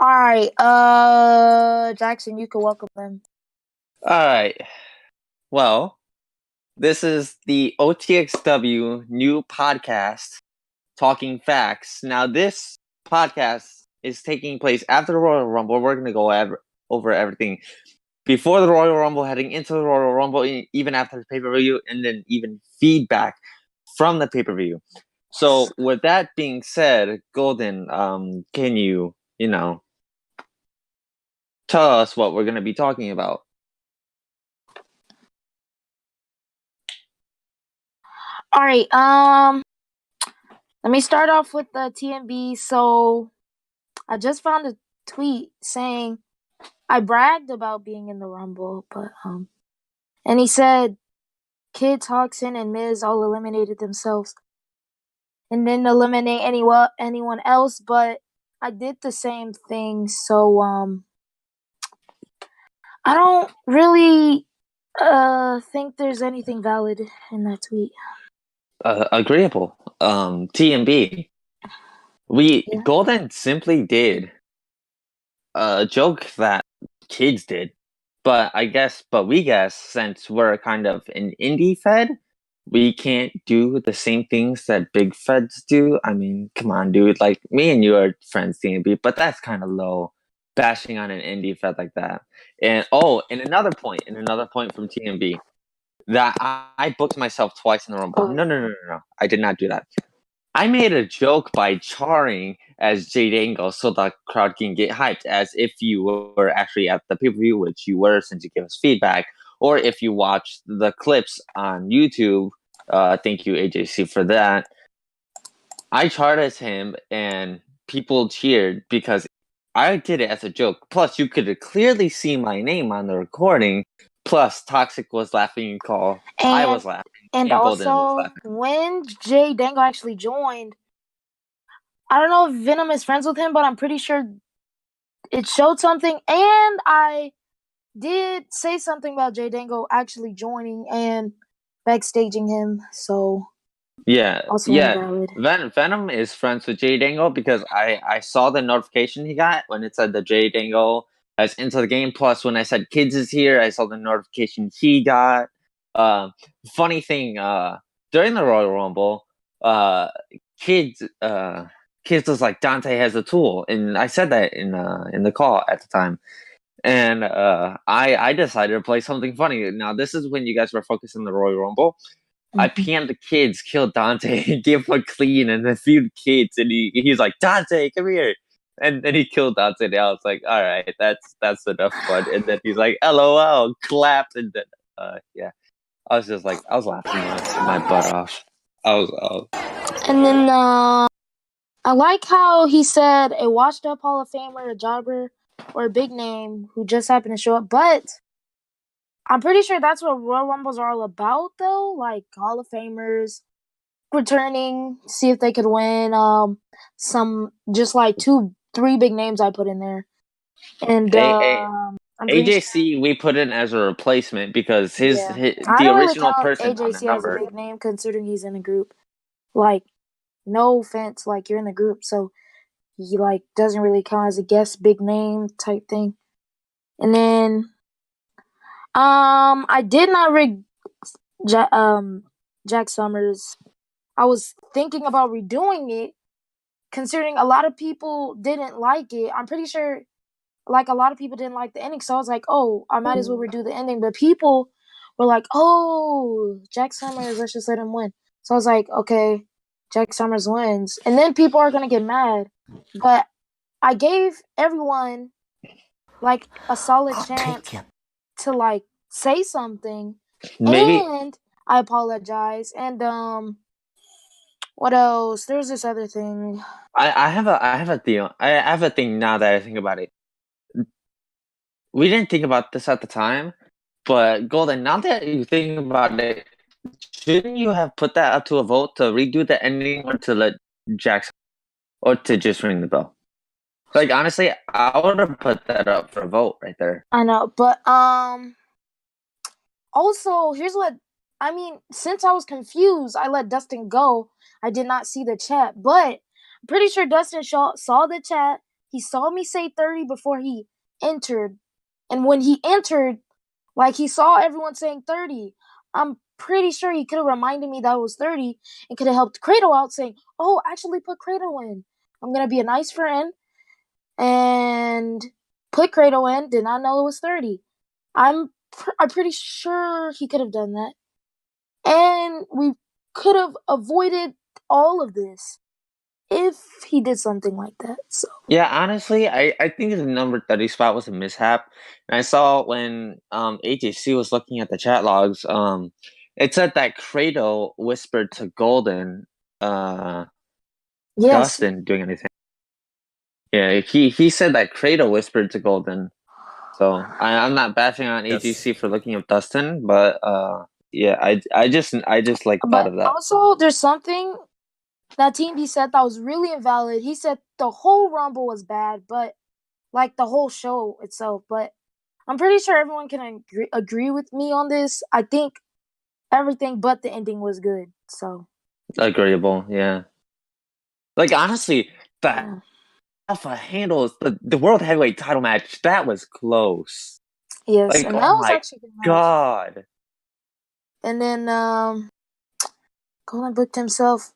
All right, Jaxson, you can welcome them. All right. Well, this is the OTXW new podcast, Talking Facts. Now, this podcast is taking place after the Royal Rumble. We're going to go over everything before the Royal Rumble, heading into the Royal Rumble, even after the pay-per-view, and then even feedback from the pay-per-view. So, with that being said, Golden, can you tell us what we're going to be talking about? All right, let me start off with the TMB. So, I just found a tweet saying I bragged about being in the Rumble, but and he said Kid, Jaxson, and Miz all eliminated themselves and didn't eliminate anyone else, but I did the same thing. So, I don't really think there's anything valid in that tweet. Agreeable. TMB. Golden simply did a joke that kids did, but we guess since we're kind of an indie fed, we can't do the same things that big feds do. I mean, come on, dude. Like, me and you are friends, TMB, but that's kind of low, bashing on an indie fed like that. And another point from TMB, that I booked myself twice in the Rumble. No. I did not do that. I made a joke by charring as Jade Angle so the crowd can get hyped, as if you were actually at the pay-per-view, which you were since you gave us feedback, or if you watched the clips on YouTube. Thank you, AJC, for that. I charred as him, and people cheered because I did it as a joke. Plus, you could clearly see my name on the recording. Plus, Toxic was laughing, I was laughing. And also, when Jay Dango actually joined, I don't know if Venom is friends with him, but I'm pretty sure it showed something. And I did say something about Jay Dango actually joining and backstaging him. So, Venom is friends with Jay Dango because I saw the notification he got when it said that Jay Dango is into the game. Plus, when I said Kids is here, I saw the notification he got. Funny thing, during the Royal Rumble, Kids was like, Dante has a tool, and I said that in the call at the time. And I decided to play something funny. Now, this is when you guys were focused on the Royal Rumble. Mm-hmm. I PM'd the Kids, killed Dante, gave him a clean, and then feud Kids, and he's like, Dante, come here. And then he killed Dante, and I was like, all right, that's enough fun. And then he's like, LOL, clapped, and then, I was just like, I was laughing my butt off. And then I like how he said a washed-up Hall of Famer, a jobber, or a big name who just happened to show up. But I'm pretty sure that's what Royal Rumbles are all about, though. Like, Hall of Famers returning, see if they could win. Some, just like 2-3 big names I put in there. And AJC we put in as a replacement because the original person AJC on the number as a big name, considering he's in a group. Like, no offense, like, you're in the group, so he like doesn't really count as a guest big name type thing. And then I did not rig Jack Summers. I was thinking about redoing it, considering a lot of people didn't like it. I'm pretty sure like a lot of people didn't like the ending, so I was like, oh, I might as well redo the ending. But people were like, oh, Jack Summers, let's just let him win. So I was like, okay, Jack Summers wins. And then people are going to get mad. But I gave everyone like a solid chance to like say something. Maybe. And I apologize. And what else? There's this other thing. I have a deal. I have a thing now that I think about it. We didn't think about this at the time, but Golden, now that you think about it, shouldn't you have put that up to a vote to redo the ending, or to let Jaxson, or to just ring the bell? Like, honestly, I would have put that up for a vote right there. I know, but also, here's what I mean. Since I was confused, I let Dustin go. I did not see the chat, but I'm pretty sure Dustin saw the chat he saw me say 30 before he entered. And when he entered, like he saw everyone saying 30. I'm pretty sure he could have reminded me that it was 30 and could have helped Kratos out saying, "Oh, actually put Kratos in. I'm going to be a nice friend." And put Kratos in, did not know it was 30. I'm pretty sure he could have done that. And we could have avoided all of this if he did something like that. So Yeah, honestly, I think the number 30 spot was a mishap. And I saw when AJC was looking at the chat logs, it said that Kratos whispered to Golden, yes, Dustin doing anything. Yeah, he said that Kratos whispered to Golden. So I'm not bashing on AGC for looking at Dustin, but yeah, I just like thought but of that. also there's something that Team B said that was really invalid. He said the whole Rumble was bad, but like the whole show itself. But I'm pretty sure everyone can agree with me on this. I think everything but the ending was good. So Agreeable, yeah. Like honestly, that yeah. Alpha handles the world heavyweight title match. That was close. Yes, Like, and that oh was my actually a good match. god. And then Colin booked himself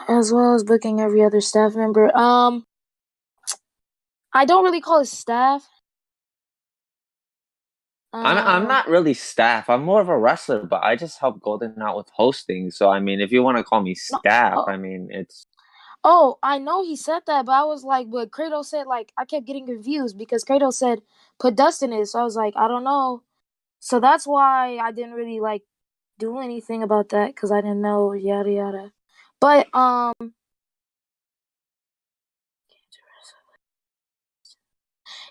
as well as booking every other staff member. I don't really call it staff. I'm not really staff. I'm more of a wrestler, but I just help Golden out with hosting. So I mean, if you want to call me No, staff, oh, I mean it's I know he said that, but I was like, but Kratos said, like, I kept getting confused because Kratos said put Dust in it. So I was like, I don't know. So that's why I didn't really like do anything about that because I didn't know yada yada. But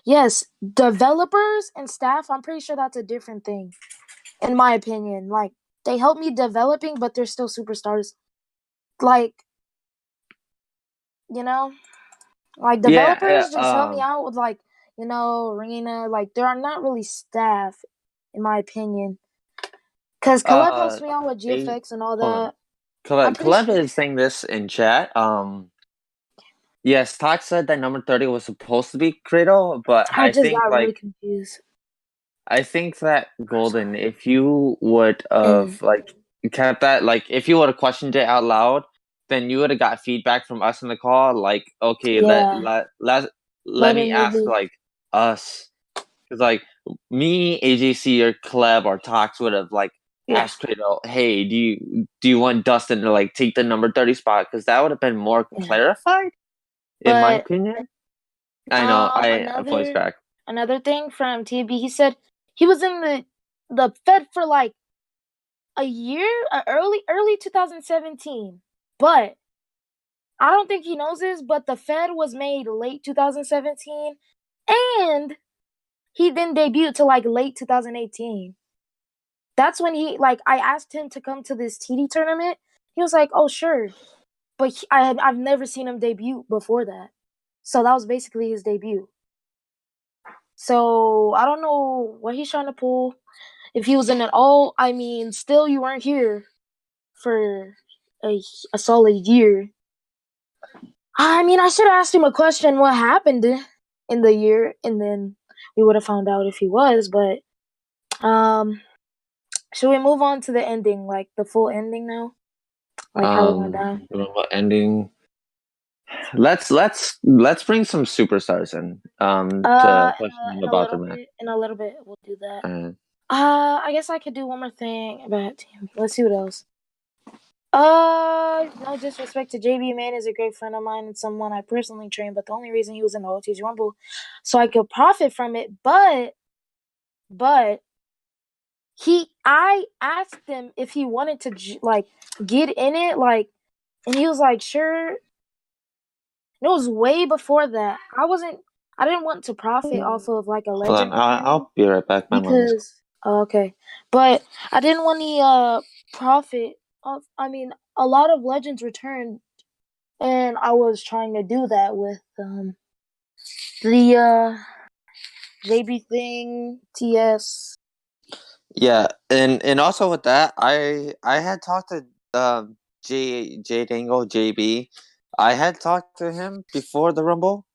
yes, developers and staff, I'm pretty sure that's a different thing, in my opinion. Like, they help me developing, but they're still superstars. Like, you know, like yeah. developers just help me out with like, Rena. Like, they are not really staff, in my opinion. Because Caleb helps me out with A, GFX and all hold on. that. I'm pretty Caleb sure. is saying this in chat. Yes, Talk said that number 30 was supposed to be Kratos, but I just got really confused. I think that Golden, if you would And have like kept that, like if you would have questioned it out loud, then you would have got feedback from us in the call. Like, okay, yeah, let me letting it ask be. like us, because like me, AJC, or Kleb or Tox would have like Yeah. asked Kratos, hey, do you want Dustin to like take the number 30 spot? Because that would have been more Yeah. clarified, in my But opinion. I know, I voice another crack. another thing from TB, he said he was in the Fed for like a year, early 2017. But I don't think he knows this, but the Fed was made late 2017, and he didn't debut till like late 2018. That's when I asked him to come to this TD tournament. He was like, "Oh, sure," but I've never seen him debut before that. So that was basically his debut. So I don't know what he's trying to pull. If he was in it all, I mean, still you weren't here for a solid year. I mean, I should have asked him a question. What happened in the year, and then we would have found out if he was. But should we move on to the ending, like the full ending now, like how it went down? Ending. Let's bring some superstars in to question them In a about the little match. bit, in a little bit, we'll do that. Uh, I guess I could do one more thing about him. Let's see what else. No disrespect to JB, man is a great friend of mine and someone I personally trained, but the only reason he was in the OT's Rumble so I could profit from it. But I asked him if he wanted to like get in it, like, and he was like, sure. And it was way before that. I didn't want to profit off of like a hold on, legend returning I'll be right back. My mom's. because okay, but I didn't want any profit of. I mean, a lot of legends returned, and I was trying to do that with the JB thing, TS. Yeah, and also with that, I had talked to J Dangle JB. I had talked to him before the Rumble,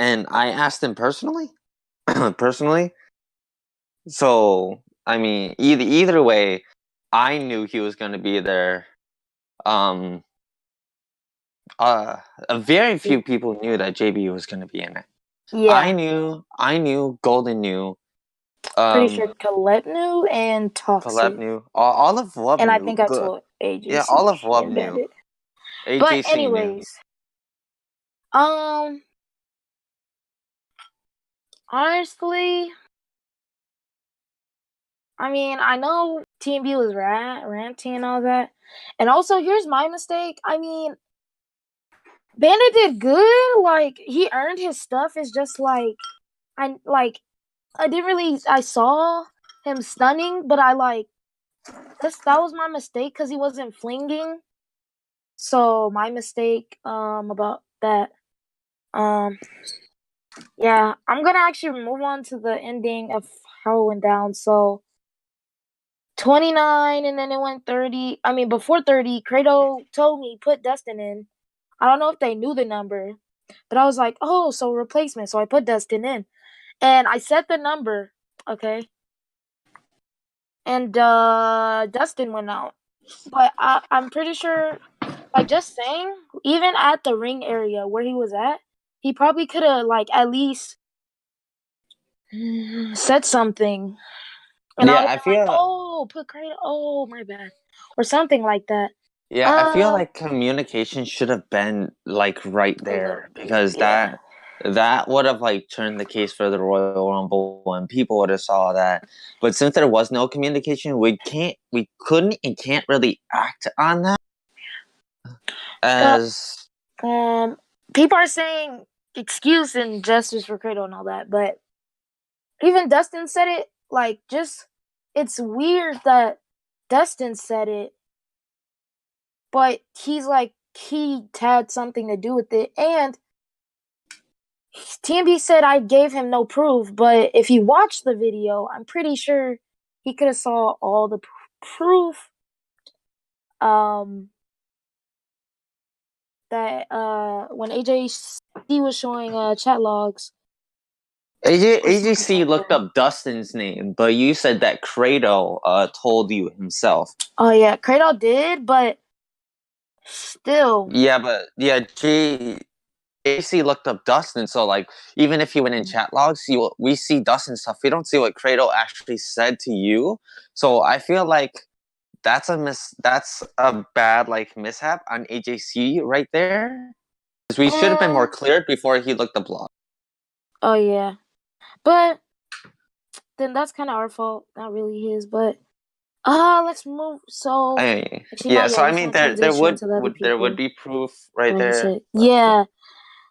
and I asked him personally. Personally. So I mean, either way, I knew he was going to be there. Um, a very few people knew that JB was going to be in it. Yeah. I knew, Golden knew, Pretty sure Colette knew and Caleb Toxic. knew, all of Love And I knew. think I told Yeah, AJC all of Love and knew. Bandit. But AJC knew. anyways, honestly, I mean, I know TMB was ranting and all that. And also, here's my mistake. I mean, Bandit did good. Like, he earned his stuff. It's just like, I didn't really, I saw him stunning, but that was my mistake because he wasn't flinging. So, my mistake, about that. Yeah, I'm gonna actually move on to the ending of how it went down. So, 29 and then it went 30. I mean, before 30, Credo told me put Dustin in. I don't know if they knew the number, but I was like, oh, so replacement. So I put Dustin in. And I set the number, okay? And Dustin went out. But I'm pretty sure, like, just saying, even at the ring area where he was at, he probably could have, like, at least said something. And I would Yeah, have I been like, feel. oh, put Credo. Oh, my bad. Or something like that. Yeah, I feel like communication should have been like right A little there, bit, because yeah. that would have like turned the case for the Royal Rumble, and people would have saw that. But since there was no communication, we couldn't and can't really act on that But as. people are saying excuse and justice for Credo and all that, but even Dustin said it. Like, just it's weird that Dustin said it, but he's like he had something to do with it, and TMB said I gave him no proof, but if he watched the video, I'm pretty sure he could have saw all the proof. That when AJC was showing chat logs. AGC looked up Dustin's name, but you said that Credo told you himself. Oh yeah, Credo did, but still. Yeah, but yeah, AC looked up Dustin, so like even if you went in chat logs, we see Dustin stuff. We don't see what Credo actually said to you. So I feel like that's a bad like mishap on AJC right there. Because we should have been more clear before he looked up log. Oh yeah, but then that's kind of our fault, not really his. But let's move. So actually, Yeah, not so yet. I Let's mean not transition to the other there would people. be proof right Like I there. said, yeah.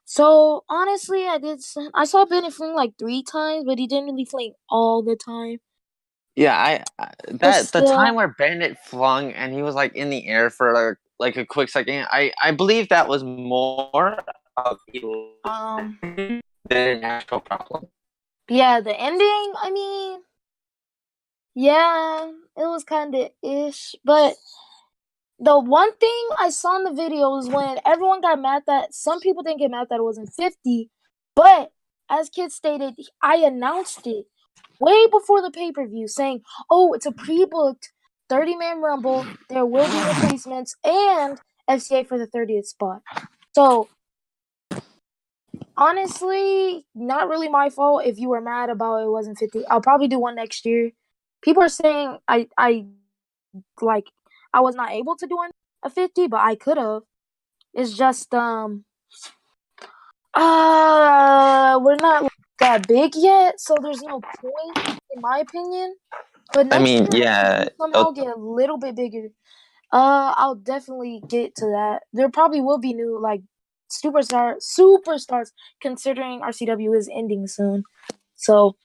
So honestly, I saw Benny fling like 3 times, but he didn't really fling all the time. Yeah, But that the still, time where Bandit flung and he was like in the air for like a quick second, I believe that was more of than an actual problem. yeah, the ending. I mean, yeah, it was kind of ish, but the one thing I saw in the video was when everyone got mad that some people didn't get mad that it wasn't 50, but as Kid stated, I announced it way before the pay-per-view saying, oh, it's a pre-booked 30-man rumble, there will be replacements, and FCA for the 30th spot. So, honestly, not really my fault if you were mad about it wasn't 50. I'll probably do one next year. People are saying I was not able to do a 50, but I could have. It's just we're not that big yet, so there's no point in my opinion. But I next mean, year, yeah, if we somehow get a little bit bigger, I'll definitely get to that. There probably will be new like superstars, considering RCW is ending soon. So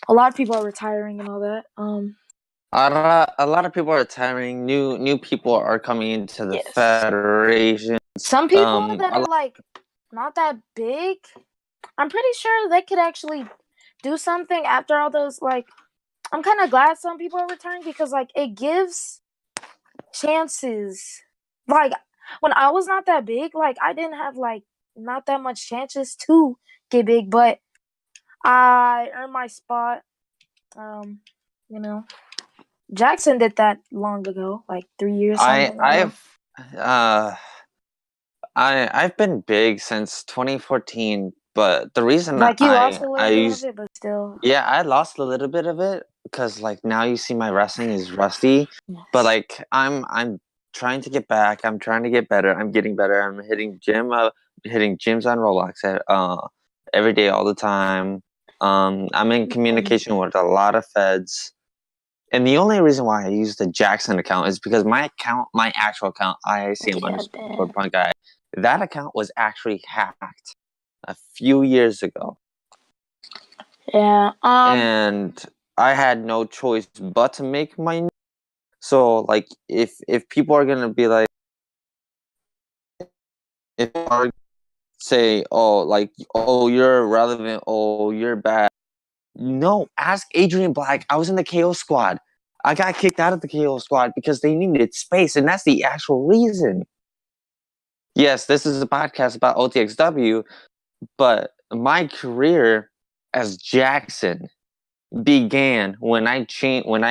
a lot of people are retiring and all that. a lot of people are retiring. New people are coming into the Yes. federation. Some people that are like not that big, I'm pretty sure they could actually do something after all those. Like, I'm kind of glad some people are retiring because like it gives chances. Like when I was not that big, like I didn't have like not that much chances to get big, but I earned my spot. Jaxson did that long ago, like 3 years something ago. I've been big since 2014, but the reason Like you lost a I little bit of used it, but still. yeah, I lost a little bit of it because like now you see my wrestling is rusty, but like I'm trying to get back. I'm trying to get better. I'm getting better. I'm hitting gyms on Roblox every day, all the time. I'm in communication with a lot of feds. And the only reason why I use the Jaxson account is because my actual account, IICM_punk guy, that account was actually hacked a few years ago. Yeah. And I had no choice but to make my. So like, if people are gonna be like, if are say, oh, like, oh, you're irrelevant, oh, you're bad. No, ask Adrian Black. I was in the KO squad. I got kicked out of the KO squad because they needed space, and that's the actual reason. Yes, this is a podcast about OTXW, but my career as Jaxson began when I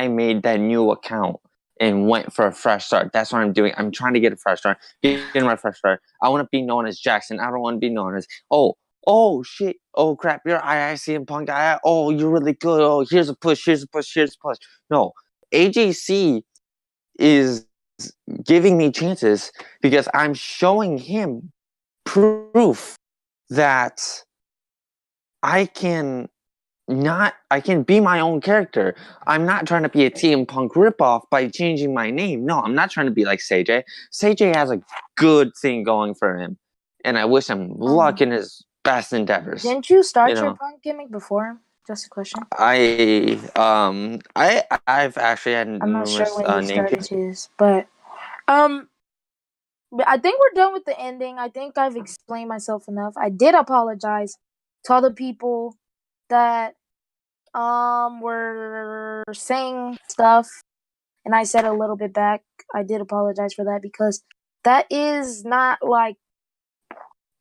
made that new account and went for a fresh start. That's what I'm doing. I'm trying to get a fresh start. Get my fresh start. I want to be known as Jaxson. I don't want to be known as oh shit, oh crap, you're IICM punk guy. Oh, you're really good. Oh, here's a push, here's a push, here's a push. No, AJC is giving me chances because I'm showing him proof that I can be my own character. I'm not trying to be a TM Punk ripoff by changing my name. No, I'm not trying to be like Say-J. Say-J has a good thing going for him, and I wish him luck in his best endeavors. Didn't you start your punk gimmick before him? Just a question. I've actually had I'm not sure when you started his, but I think we're done with the ending. I think I've explained myself enough. I did apologize to all the people that were saying stuff, and I said a little bit back. I did apologize for that because that is not like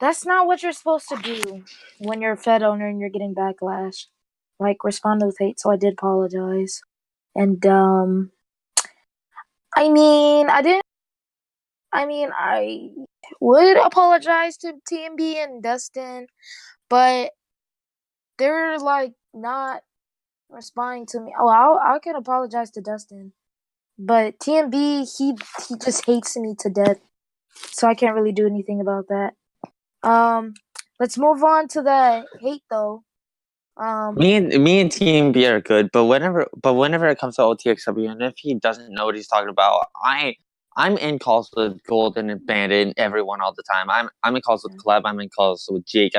that's not what you're supposed to do when you're a Fed owner and you're getting backlash. Like respond with hate. So I did apologize, and I would apologize to TMB and Dustin, but they're like not responding to me. Oh, I can apologize to Dustin, but TMB he just hates me to death, so I can't really do anything about that. Let's move on to the hate though. Me and TMB are good, but whenever it comes to OTXW, and if he doesn't know what he's talking about, I'm in calls with Golden and Bandit and everyone all the time. I'm in calls with Club. I'm in calls with Jake.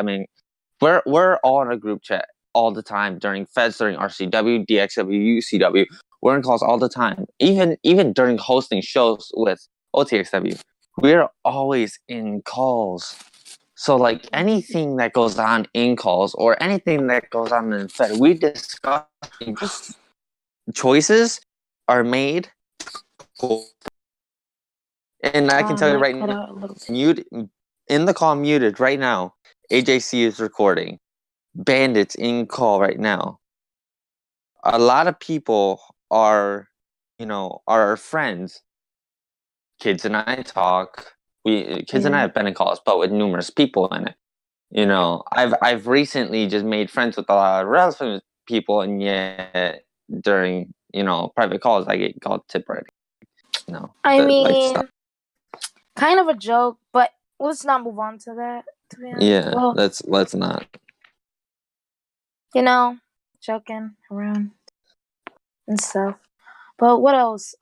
We're all in a group chat all the time during Feds, during RCW, DXW, UCW. We're in calls all the time. Even during hosting shows with OTXW, we're always in calls. So like anything that goes on in calls or anything that goes on in Fed, we discuss. Choices are made. And I can tell you right now, mute in the call, muted right now. AJC is recording. Bandits in call right now. A lot of people are our friends. Kids and I talk. Kids and I have been in calls, but with numerous people in it. I've recently just made friends with a lot of relevant people, and yet during private calls, I get called tip writing. Kind of a joke, but let's not move on to that. Yeah, well, let's not. Joking around and stuff. But what else?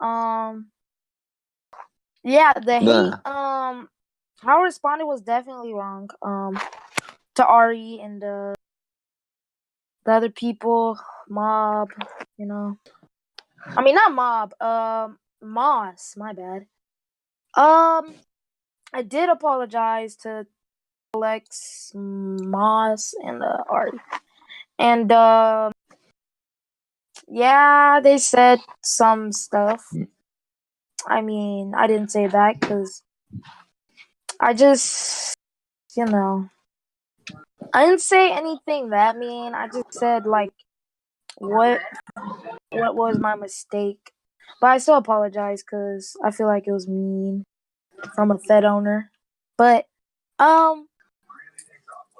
Yeah, the hate. How I responded was definitely wrong. To Ari and the other people, Mob. I mean not Mob. Moss. My bad. I did apologize to Alex, Moss, and Ari, and yeah, they said some stuff. I mean, I didn't say that because I just, I didn't say anything that mean. I just said like what was my mistake. But I still apologize because I feel like it was mean from a Fed owner. But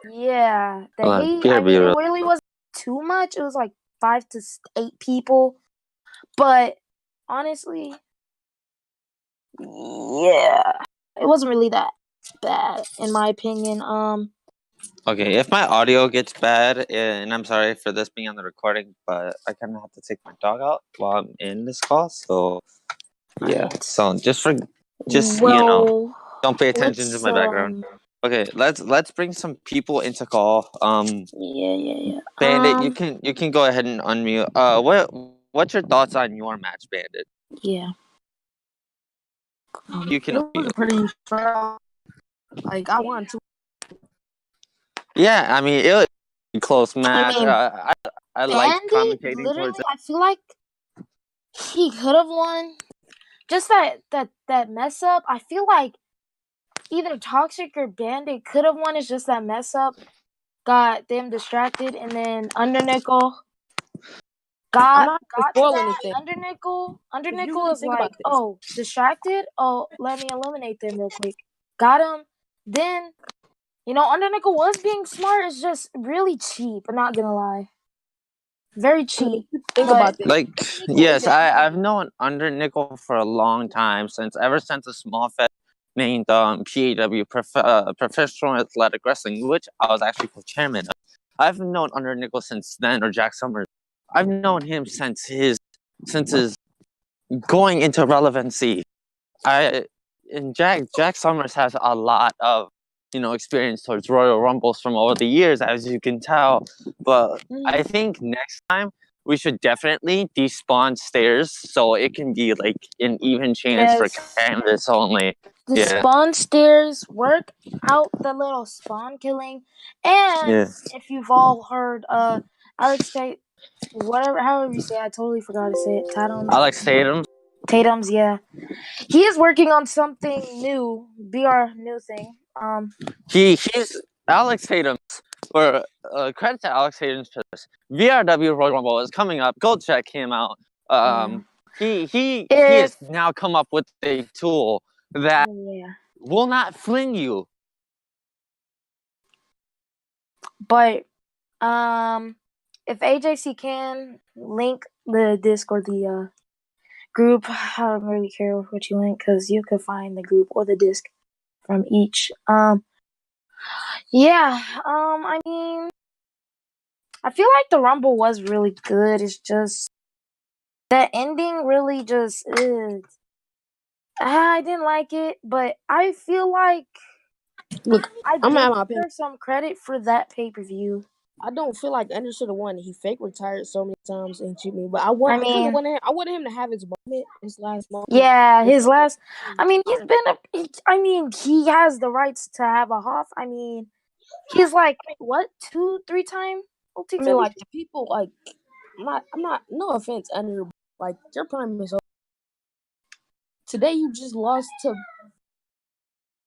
yeah, the hate. I mean, it really wasn't too much. It was like 5 to 8 people. But honestly, yeah, it wasn't really that bad in my opinion. Okay, if my audio gets bad, and I'm sorry for this being on the recording, but I kind of have to take my dog out while I'm in this call. So yeah, right. so don't pay attention to my background. Um, Okay, let's bring some people into call. yeah. Bandit, you can go ahead and unmute. What's your thoughts on your match, Bandit? Yeah. You can It was pretty fair. Like I wanted to. Yeah, I mean it was a close match. I mean, I like Bandit, commentating literally, towards it. I feel like he could have won. Just that mess up. I feel like either Toxic or Bandit could have won. It's just that mess up got them distracted, and then Undernickel I'm got not to spoil that. anything. If you Undernickel really is think like, about this, oh, distracted. Oh, let me eliminate them real quick. Got him. Then Undernickel was being smart. It's just really cheap. I'm not gonna lie, very cheap. think about this. Like, yes, I've known Under Nickel for a long time, ever since a small fed named PAW Professional Athletic Wrestling, which I was actually co-chairman of. I've known Under Nickel since then, or Jack Summers. I've known him since his going into relevancy. Jack Summers has a lot of experience towards Royal Rumbles from over the years, as you can tell. But I think next time we should definitely despawn stairs so it can be like an even chance for canvas only. The spawn stairs work out the little spawn killing, and if you've all heard Alex Tate, however you say it, I totally forgot to say it. Alex Tatum's, yeah. He is working on something new, BR new thing. He's Alex Tatum's, or credit to Alex Tatum's for this. VRW Royal Rumble is coming up. Go check him out. He has now come up with a tool that will not fling you. But if AJC can link the Discord, the group, I don't really care what you link because you could find the group or the disc from each. I mean, I feel like the Rumble was really good. It's just the ending really just is. I didn't like it, but I feel like I deserve some credit for that pay-per-view. I don't feel like Ender should have won. He fake retired so many times and cheat me, but I wanted him to have his moment, his last moment. Yeah, his last. I mean, he has the rights to have a Hoff. I mean, he's like what 2-3 time OTXW? I mean, like the people like. I'm not. No offense, Ender. Like your prime is over. Today you just lost to.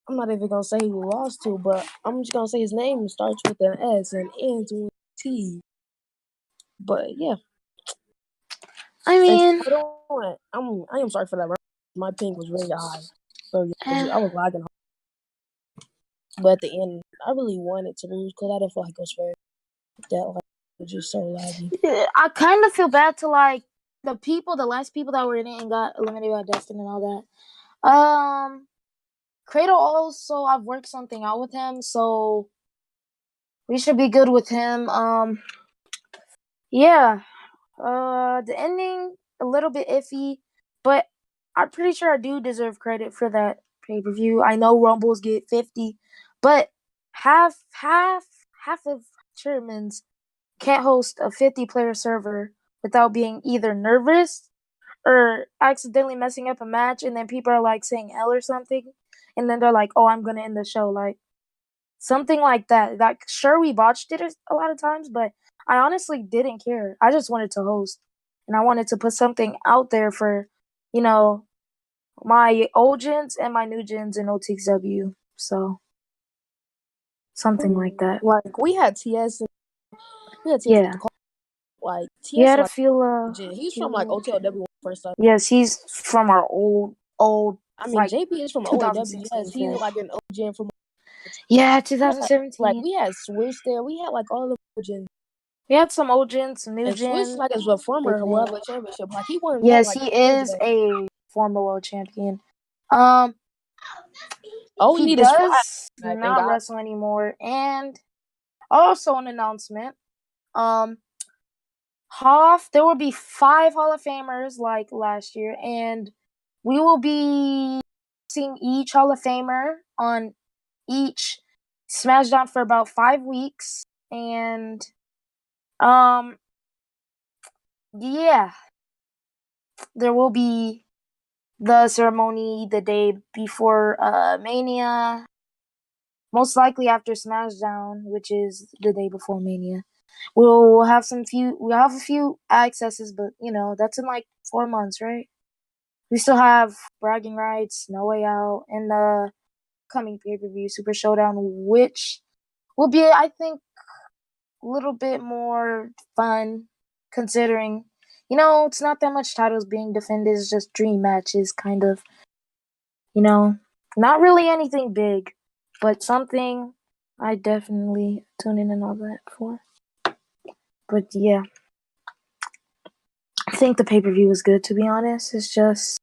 I'm not even gonna say who you lost to, but I'm just gonna say his name starts with an S and ends with T. But yeah, I mean, I am sorry for that. My ping was really high, so yeah, I was lagging. But at the end, I really wanted to lose because I didn't feel like it was fair. That like was just so laggy. I kind of feel bad to like the last people that were in it and got eliminated by Destin and all that. Cradle also, I've worked something out with him, so we should be good with him. The ending a little bit iffy, but I'm pretty sure I do deserve credit for that pay-per-view. I know Rumbles get 50, but half of Sherman's can't host a 50-player server without being either nervous or accidentally messing up a match, and then people are like saying L or something, and then they're like, "Oh, I'm gonna end the show," like something like that. Like, sure, we botched it a lot of times, but I honestly didn't care. I just wanted to host, and I wanted to put something out there for, my old gens and my new gens in OTXW. So something like that. Like we had TS. We had TS Yeah. with the call. Like TS. He had like, a feel. he's from like OTXW first time. Yes, he's from our old. I mean, like, JP is from 2016. Yes, he's like an OG from. Yeah, 2017. Like we had Swish there. We had like all the OGs. We had some old gens, some new and gens. Swish like as a former world championship. Like he won. Yes, like, he is a former world champion. He does not wrestle anymore. And also an announcement. There will be 5 Hall of Famers like last year, and we will be seeing each Hall of Famer on each SmackDown for about 5 weeks. And yeah, there will be the ceremony the day before Mania, most likely after SmackDown, which is the day before Mania. We'll have a few accesses, but that's in like 4 months, right? We still have bragging rights, No Way Out, and the coming pay-per-view Super Showdown, which will be, I think, a little bit more fun, considering it's not that much titles being defended. It's just dream matches, kind of. Not really anything big, but something I definitely tune in and all that for. But yeah, I think the pay-per-view was good, to be honest. It's just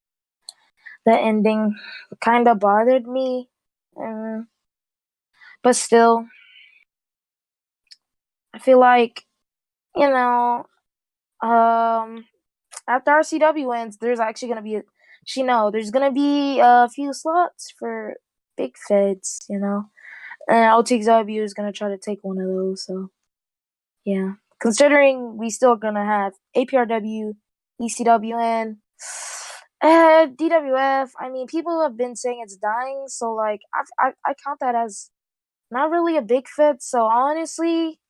the ending kind of bothered me. But still, I feel like, after RCW ends, there's actually going to be there's going to be a few slots for big feds, and OTXW is going to try to take one of those. So, yeah. Considering we still going to have APRW, ECW, and DWF. I mean, people have been saying it's dying, so like I count that as not really a big fit. So honestly,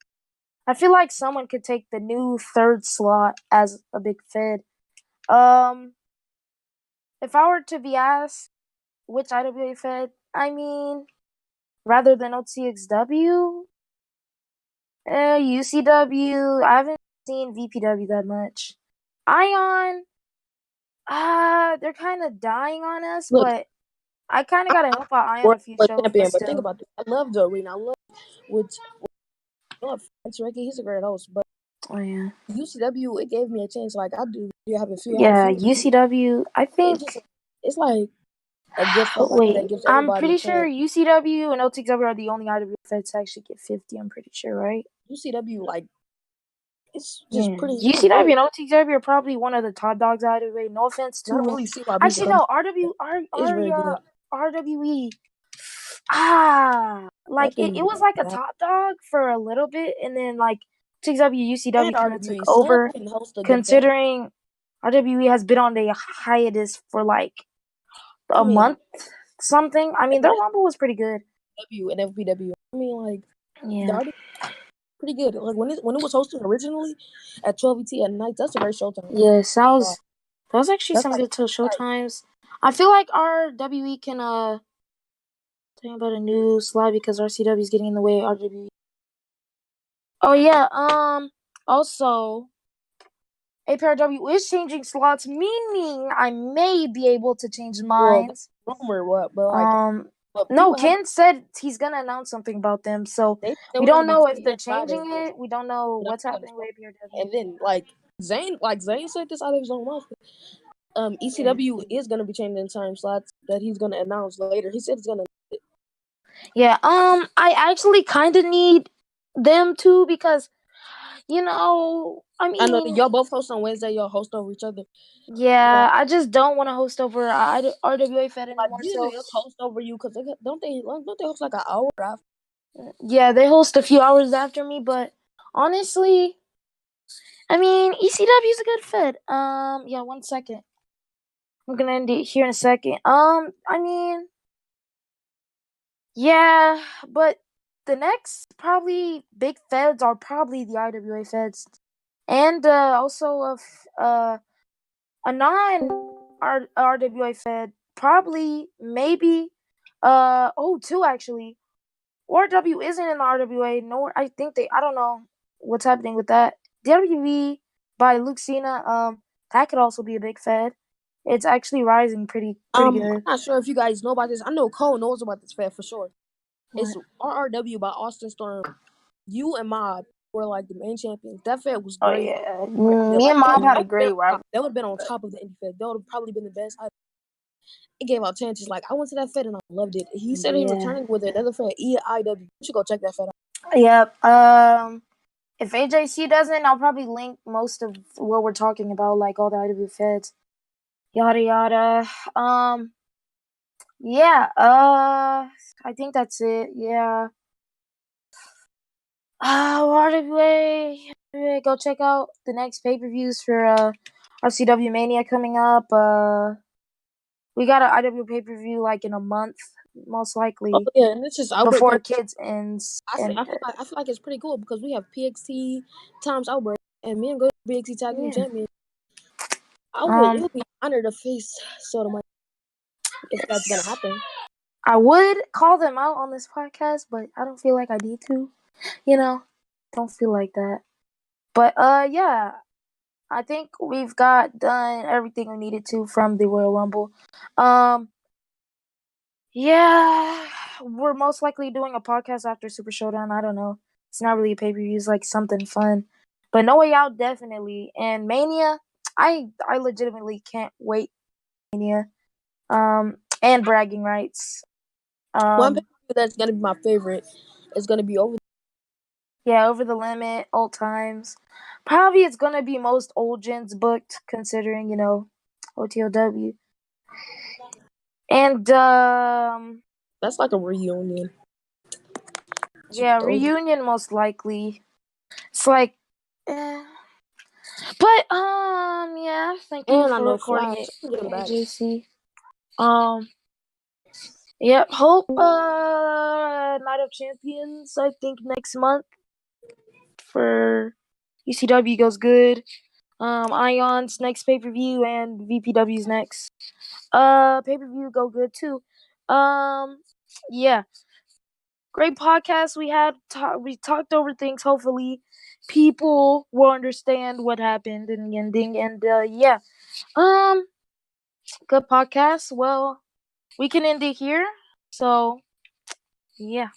I feel like someone could take the new 3rd slot as a big fit. If I were to be asked which IWA fit, I mean, rather than OTXW, UCW, I haven't seen VPW that much. Ion, they're kind of dying on us, but I kind of got to help out Ion a few shows. But think about this. I love the arena. I love Ricky. He's a great host, but UCW, it gave me a chance. Like I do have a few. Yeah, UCW. I think it's like a good fight. Wait, I'm pretty sure UCW and OTXW are the only IWA feds to actually get 50. I'm pretty sure, right? UCW, like, it's just pretty. UCW and OTXW are probably one of the top dogs out of it. No offense to. I don't really see why actually, no. RWE. Like it was like a top dog for a little bit, and then like OTXW, UCW kind of took over. Considering RWE has been on the hiatus for like a month, something. I mean, their Rumble was pretty good. And FPW. I mean, like, pretty good. Like when it was hosting originally at 12 ET at night, that's a great showtime. Yes, that was actually some good showtimes. I feel like RWE can think about a new slide because RCW is getting in the way of RWE. Oh yeah. Also, APRW is changing slots, meaning I may be able to change minds. Rumor what? But like, no, Ken said he's gonna announce something about them, so we don't know if they're changing it. We don't know what's happening with APRW. And then like Zane said this out of his own mouth. ECW is gonna be changing time slots that he's gonna announce later. He said he's gonna. Yeah. I actually kind of need them to because, I mean, I know y'all both host on Wednesday. Y'all host over each other. Yeah, I just don't want to host over RWA Fed anymore. Like, usually they'll host over you because don't they host like an hour after? Yeah, they host a few hours after me, but honestly, I mean, ECW is a good Fed. Yeah, 1 second. I'm gonna end it here in a second. I mean, yeah, but the next probably big Feds are probably the IWA Feds, and also a non-RWA Fed, probably, maybe, 2 actually. ORW isn't in the RWA. No, I think I don't know what's happening with that. WWE by Luke Cena. That could also be a big fed. It's actually rising pretty good. I'm not sure if you guys know about this. I know Cole knows about this fed for sure. What? It's RRW by Austin Storm. You and Mob were like the main champions. That fed was Oh great. yeah, me and Mob had a great rivalry. That would have been on top of the indie fed. That would have probably been the best. It gave out chances. Like I went to that fed and I loved it. He said he's returning with another fed, EIW. You should go check that fed out. Yep. If AJC doesn't, I'll probably link most of what we're talking about, like all the IW feds, yada yada. Yeah. I think that's it. Yeah. RWA. Go check out the next pay-per-views for RCW Mania coming up. We got an IW pay-per-view like in a month, most likely. Oh yeah, and it's just before Kids ends. I feel like it's pretty cool because we have PXT times Outbreak, and me and go PXT Tag Team Champion. It would be an honor to face Soto Mike if that's gonna happen. I would call them out on this podcast, but I don't feel like I need to. Don't feel like that. But yeah, I think we've done everything we needed to from the Royal Rumble. Yeah, we're most likely doing a podcast after Super Showdown. I don't know. It's not really a pay-per-view. It's like something fun. But No Way Out, definitely. And Mania, I legitimately can't wait. Mania. And Bragging Rights. One pay-per-view that's going to be my favorite is going to be Over the Limit, Old Times. Probably it's going to be most old gens booked, considering, OTOW. And, that's like a reunion. Yeah, reunion most likely. It's like, But, yeah, thank you for recording it, AJC. Yep, hope, Night of Champions, I think, next month for ECW goes good. Ion's next pay-per-view and VPW's next pay-per-view go good too. Yeah. Great podcast we had. We talked over things. Hopefully people will understand what happened in the ending. And yeah. Good podcast. Well, we can end it here. So yeah.